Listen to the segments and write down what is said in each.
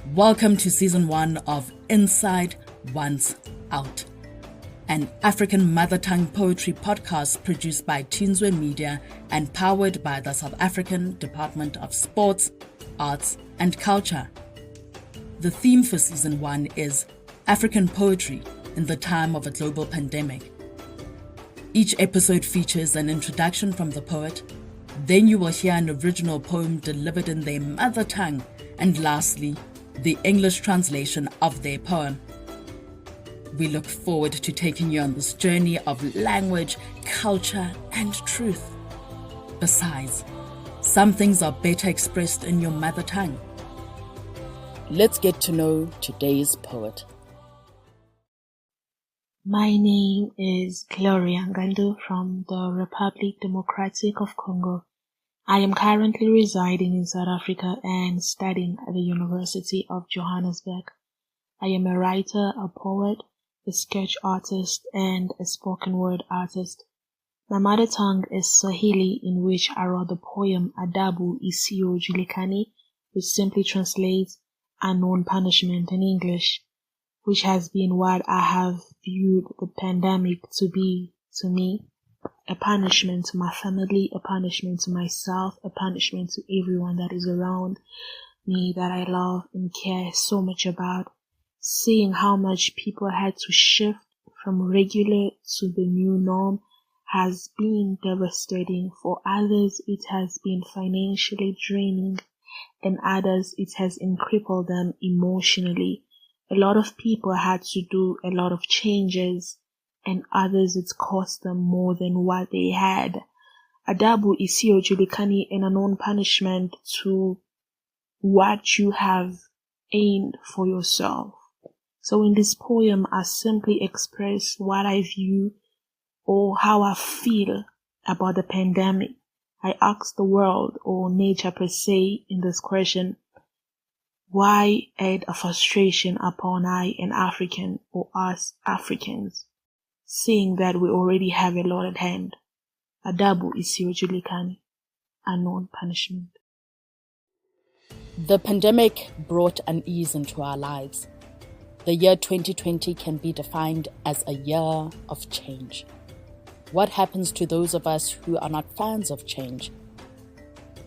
Welcome to Season 1 of Inside Once Out, an African mother tongue poetry podcast produced by Tinswe Media and powered by the South African Department of Sports, Arts and Culture. The theme for Season 1 is African poetry in the time of a global pandemic. Each episode features an introduction from the poet, then you will hear an original poem delivered in their mother tongue, and lastly, the English translation of their poem. We look forward to taking you on this journey of language, culture, and truth. Besides, some things are better expressed in your mother tongue. Let's get to know today's poet. My name is Gloria Ngandu from the Republic Democratic of Congo. I am currently residing in South Africa and studying at the University of Johannesburg. I am a writer, a poet, a sketch artist, and a spoken word artist. My mother tongue is Swahili, in which I wrote the poem Adhabu Isiyojulikani, which simply translates unknown punishment in English, which has been what I have viewed the pandemic to be to me. A punishment to my family, a punishment to myself, a punishment to everyone that is around me that I love and care so much about. Seeing how much people had to shift from regular to the new norm has been devastating. For others, it has been financially draining, and others, it has crippled them emotionally. A lot of people had to do a lot of changes, and others it's cost them more than what they had. Adhabu Isiyojulikani, an unknown punishment to what you have aimed for yourself. So in this poem, I simply express what I view or how I feel about the pandemic. I ask the world or nature per se in this question, why add a frustration upon I, an African, or us Africans, seeing that we already have a lot at hand? Adhabu Isiyojulikani, unknown punishment. The pandemic brought unease into our lives. The year 2020 can be defined as a year of change. What happens to those of us who are not fans of change?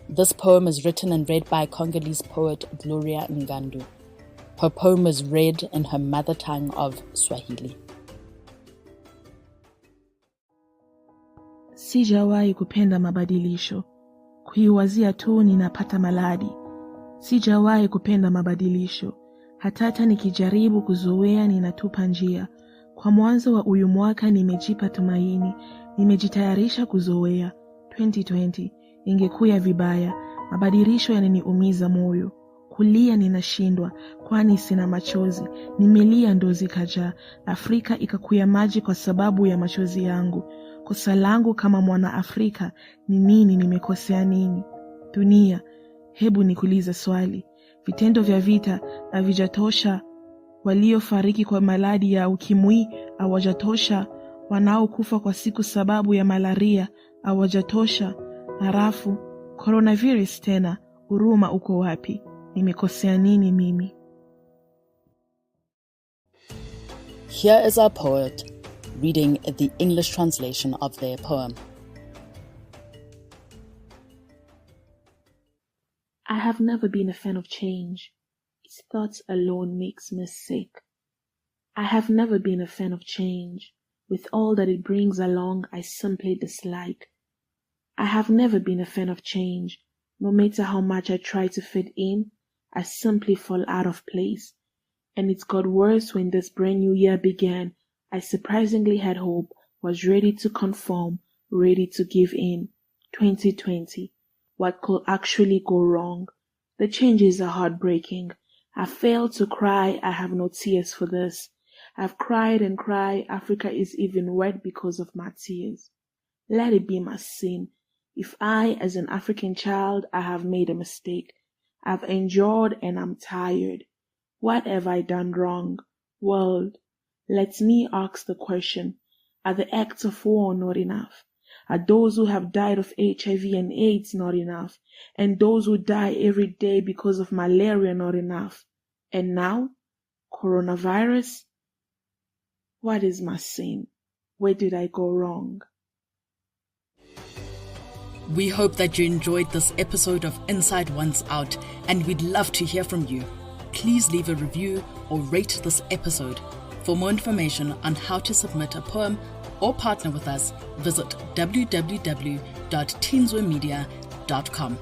This poem is written and read by Congolese poet Gloria Ngandu. Her poem is read in her mother tongue of Swahili. Sijawahi kupenda mabadilisho. Kuiwazia tu ninapata maladi. Sijawahi kupenda mabadilisho. Hata nikijaribu kuzoea ninatupa njia. Kwa mwanzo wa uyu mwaka nimejipa tumaini. Nimejitayarisha kuzoea. 2020 ingekuya vibaya. Mabadilisho yananiumiza moyo. Kulia ninashindwa, kwani sina machozi. Nimelia ndo zikajaa. Afrika ikakuya maji kwa sababu ya machozi yangu. Kosa langu kama mwana Afrika ni nini? Nimekosea nini? Dunia, hebu nikuulize swali. Vitendo vya vita havijatosha? Waliofariki kwa maladi ya ukimwi hawajatosha? Wanaokufa kwa siku sababu ya malaria hawajatosha? Halafu coronavirus tena, huruma uko wapi? Nimekosea nini mimi? Here is our poet reading the English translation of their poem. I have never been a fan of change. Its thoughts alone makes me sick. I have never been a fan of change. With all that it brings along, I simply dislike. I have never been a fan of change. No matter how much I try to fit in, I simply fall out of place. And it got worse when this brand new year began. I surprisingly had hope, was ready to conform, ready to give in. 2020. What could actually go wrong? The changes are heartbreaking. I failed to cry. I have no tears for this. I've cried and cried. Africa is even wet because of my tears. Let it be my sin. If I, as an African child, I have made a mistake. I've endured and I'm tired. What have I done wrong? World, let me ask the question, are the acts of war not enough? Are those who have died of HIV and AIDS not enough? And those who die every day because of malaria not enough? And now, coronavirus? What is my sin? Where did I go wrong? We hope that you enjoyed this episode of Inside Once Out, and we'd love to hear from you. Please leave a review or rate this episode. For more information on how to submit a poem or partner with us, visit www.teenswemedia.com.